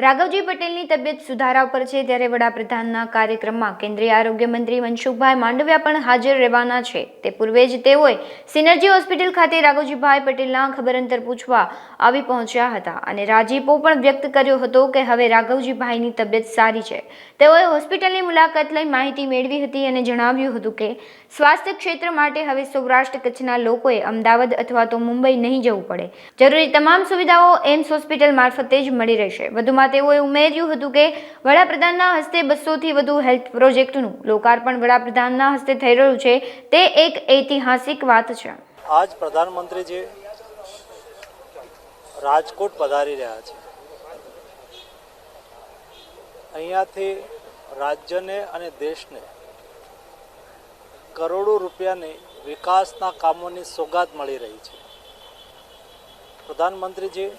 રાઘવજી પટેલની તબિયત સુધારા પર છે, ત્યારે વડાપ્રધાનના કાર્યક્રમમાં કેન્દ્રીય આરોગ્ય મંત્રી મનસુખભાઈ માંડવિયા પણ હાજર રહેવાના છે। તે પૂર્વે જ તેઓએ સિનર્જી હોસ્પિટલ ખાતે રાઘવજીભાઈ પટેલના ખબરઅંતર પૂછવા આવી પહોંચ્યા હતા અને રાજીપો પણ વ્યક્ત કર્યો હતો કે હવે રાઘવજીભાઈની તબિયત સારી છે। તેઓએ હોસ્પિટલની મુલાકાત લઈ માહિતી મેળવી હતી અને જણાવ્યું હતું કે સ્વાસ્થ્ય ક્ષેત્ર માટે હવે સૌરાષ્ટ્ર કચ્છના લોકોએ અમદાવાદ અથવા તો મુંબઈ નહીં જવું પડે। જરૂરી તમામ સુવિધાઓ એમ્સ હોસ્પિટલ મારફતે જ મળી રહેશે। વધુમાં તેઓએ ઉમેર્યું હતું કે વડાપ્રધાનના હસ્તે 200થી વધુ હેલ્થ પ્રોજેક્ટનું લોકાર્પણ વડાપ્રધાનના હસ્તે થઈ રહ્યું છે, તે એક ઐતિહાસિક વાત છે। આજ પ્રધાનમંત્રીજી રાજકોટ પધારી રહ્યા છે। અહીંયાથી રાજ્યને અને દેશને કરોડો રૂપિયાની વિકાસના કામોની સોગાદ મળી રહી છે। પ્રધાનમંત્રીજી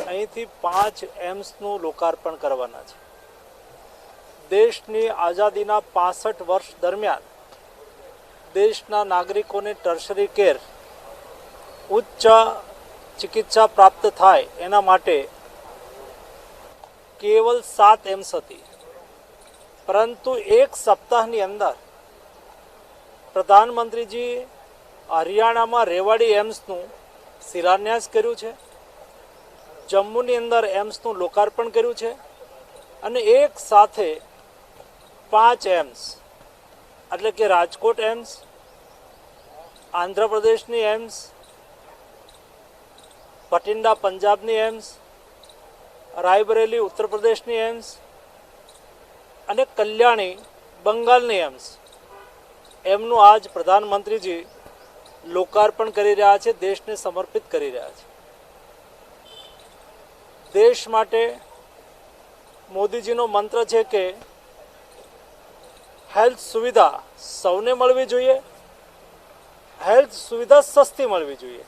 અહીંથી 5 એમ્સનું લોકાર્પણ કરવાના છે। દેશની આઝાદીના 65 વર્ષ દરમિયાન દેશના નાગરિકોને ટર્શરી કેર ઉચ્ચ ચિકિત્સા પ્રાપ્ત થાય એના માટે કેવલ 7 એમ્સ હતી, પરંતુ એક સપ્તાહની અંદર પ્રધાનમંત્રીજી હરિયાણામાં રેવાડી એમ્સનું શિલાન્યાસ કર્યું છે, જમ્મુની અંદર એમ્સનું લોકાર્પણ કર્યું છે અને એક સાથે 5 એમ્સ એટલે કે રાજકોટ એમ્સ, આંધ્રપ્રદેશની એમ્સ, ભટિંડા પંજાબની એમ્સ, રાયબરેલી ઉત્તર પ્રદેશની એમ્સ અને કલ્યાણી બંગાળની એમ્સ એમનું આજ પ્રધાનમંત્રીજી લોકાર્પણ કરી રહ્યા છે, દેશને સમર્પિત કરી રહ્યા છે। દેશ માટે મોદીજીનો મંત્ર છે કે હેલ્થ સુવિધા સૌને મળવી જોઈએ, હેલ્થ સુવિધા સસ્તી મળવી જોઈએ।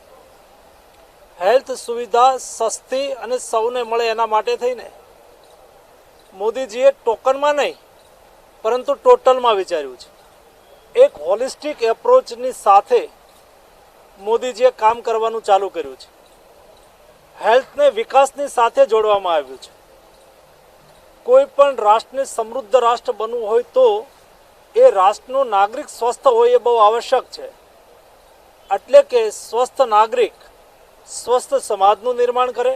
હેલ્થ સુવિધા સસ્તી અને સૌને મળે એના માટે થઈને મોદીજીએ ટોકનમાં નહીં પરંતુ ટોટલમાં વિચાર્યું છે। એક હોલિસ્ટિક એપ્રોચની સાથે મોદીજીએ કામ કરવાનું ચાલુ કર્યું છે। હેલ્થને વિકાસની સાથે જોડવામાં આવ્યું છે। કોઈ પણ રાષ્ટ્રને સમૃદ્ધ રાષ્ટ્ર બનવું હોય તો એ રાષ્ટ્રનો નાગરિક સ્વસ્થ હોય એ બહુ આવશ્યક છે। એટલે કે સ્વસ્થ નાગરિક સ્વસ્થ સમાજનું નિર્માણ કરે,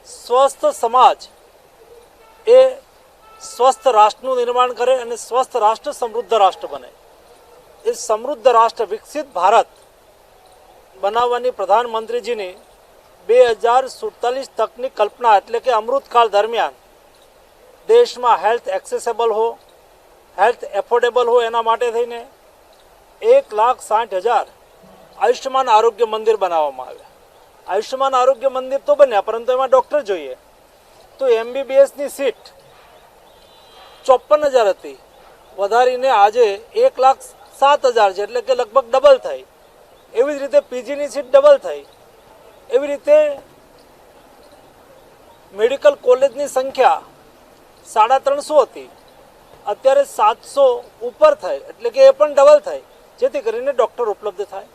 સ્વસ્થ સમાજ એ સ્વસ્થ રાષ્ટ્રનું નિર્માણ કરે અને સ્વસ્થ રાષ્ટ્ર સમૃદ્ધ રાષ્ટ્ર બને। એ સમૃદ્ધ રાષ્ટ્ર વિકસિત ભારત બનાવવાની પ્રધાનમંત્રીજીની 2047 તકની કલ્પના એટલે કે અમૃતકાળ દરમિયાન દેશમાં હેલ્થ એક્સેસેબલ હો, હેલ્થ એફોર્ડેબલ હો એના માટે થઈને 1,60,000 આયુષ્યમાન આરોગ્ય મંદિર બનાવવામાં આવ્યા। આયુષ્યમાન આરોગ્ય મંદિર તો બન્યા, પરંતુ એમાં ડૉક્ટર જોઈએ તો MBBSની સીટ 54,000 હતી, વધારીને આજે 1,07,000 છે, એટલે કે લગભગ ડબલ થઈ। એવી જ રીતે પીજીની સીટ ડબલ થઈ। એવી રીતે મેડિકલ કોલેજની સંખ્યા 350 હતી, અત્યારે 700 ઉપર થઈ, એટલે કે એ પણ ડબલ થઈ, જેથી કરીને ડૉક્ટર ઉપલબ્ધ થાય।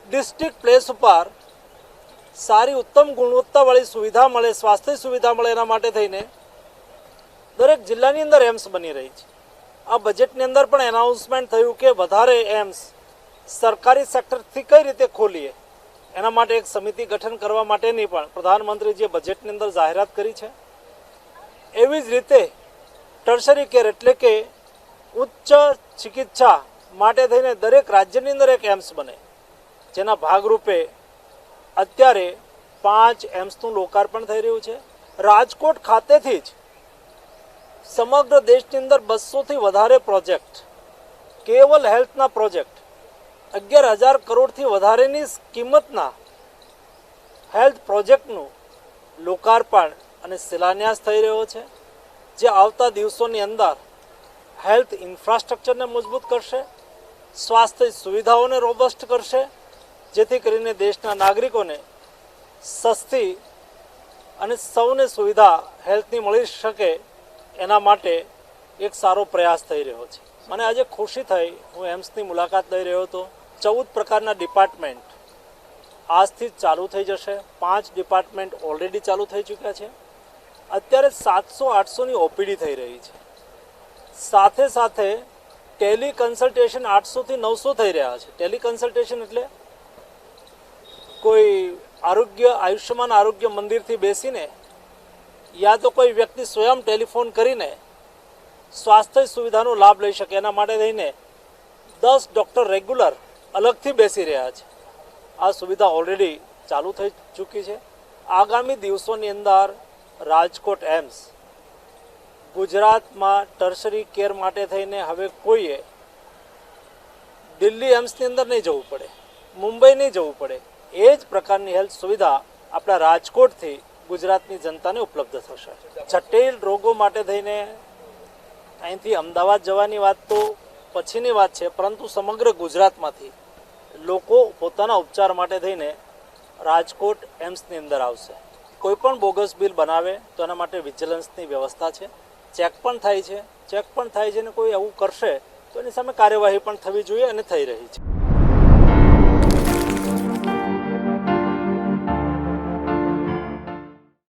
ડિસ્ટ્રિક્ટ પ્લેસ ઉપર સારી ઉત્તમ ગુણવત્તાવાળી સુવિધા મળે, સ્વાસ્થ્ય સુવિધા મળે એના માટે થઈને દરેક જિલ્લાની અંદર એમ્સ બની રહી છે। આ બજેટની અંદર પણ એનાઉન્સમેન્ટ થયું કે વધારે એમ્સ સરકારી સેક્ટરથી કઈ રીતે ખોલીએ એના માટે એક સમિતિ ગઠન કરવા માટેની પણ પ્રધાનમંત્રીજીએ બજેટની અંદર જાહેરાત કરી છે। એવી જ રીતે ટર્શરી કેર એટલે કે ઉચ્ચ ચિકિત્સા માટે થઈને દરેક રાજ્યની અંદર એક એમ્સ બને, જેના ભાગરૂપે અત્યારે 5 એમ્સનું લોકાર્પણ થઈ રહ્યું છે। રાજકોટ ખાતેથી જ સમગ્ર દેશની અંદર 200થી વધારે પ્રોજેક્ટ, કેવલ હેલ્થના પ્રોજેક્ટ 11,000 કરોડથી વધારેની કિંમતના હેલ્થ પ્રોજેક્ટનું લોકાર્પણ અને શિલાન્યાસ થઈ રહ્યો છે, જે આવતા દિવસોની અંદર હેલ્થ ઇન્ફ્રાસ્ટ્રક્ચરને મજબૂત કરશે, સ્વાસ્થ્ય સુવિધાઓને રોબસ્ટ કરશે, જેથી કરીને દેશના નાગરિકોને સસ્તી અને સૌને સુવિધા હેલ્થની મળી શકે એના માટે એક સારો પ્રયાસ થઈ રહ્યો છે। મને આજે ખુશી થઈ, હું એમ્સની મુલાકાત લઈ રહ્યો હતો। 14 પ્રકારના ડિપાર્ટમેન્ટ આજથી જ ચાલુ થઈ જશે. 5 ડિપાર્ટમેન્ટ ઓલરેડી ચાલુ થઈ ચૂક્યા છે. અત્યારે 700-800ની ઓપીડી થઈ રહી છે. સાથે સાથે ટેલી કન્સલ્ટેશન 800થી 900 થઈ રહ્યા છે. ટેલી કન્સલ્ટેશન એટલે કોઈ આયુષ્યમાન આરોગ્ય મંદિરથી બેસીને યા તો કોઈ વ્યક્તિ સ્વયં ટેલિફોન કરીને સ્વાસ્થ્ય સુવિધાનો લાભ લઈ શકે, એના માટે થઈને 10 ડૉક્ટર રેગ્યુલર અલગથી બેસી રહ્યા છે. આ સુવિધા ઓલરેડી ચાલુ થઈ ચૂકી છે. આગામી દિવસોની અંદર રાજકોટ એમ્સ ગુજરાતમાં ટર્શરી કેર માટે થઈને હવે કોઈએ દિલ્હી એમ્સની અંદર નહીં જવું પડે, મુંબઈ નહીં જવું પડે. એ જ પ્રકારની હેલ્થ સુવિધા આપણા રાજકોટથી ગુજરાતની જનતાને ઉપલબ્ધ થશે. જટિલ રોગો માટે થઈને અહીંથી અમદાવાદ જવાની વાત તો પછીની વાત છે, પરંતુ સમગ્ર ગુજરાતમાંથી લોકો પોતાના ઉપચાર માટે થઈને રાજકોટ એમ્સની અંદર આવશે. કોઈ પણ બોગસ બિલ બનાવે તો એના માટે વિજિલન્સની વ્યવસ્થા છે. ચેક પણ થાય છે અને કોઈ એવું કરશે તો એની સામે કાર્યવાહી પણ થવી જોઈએ અને થઈ રહી છે.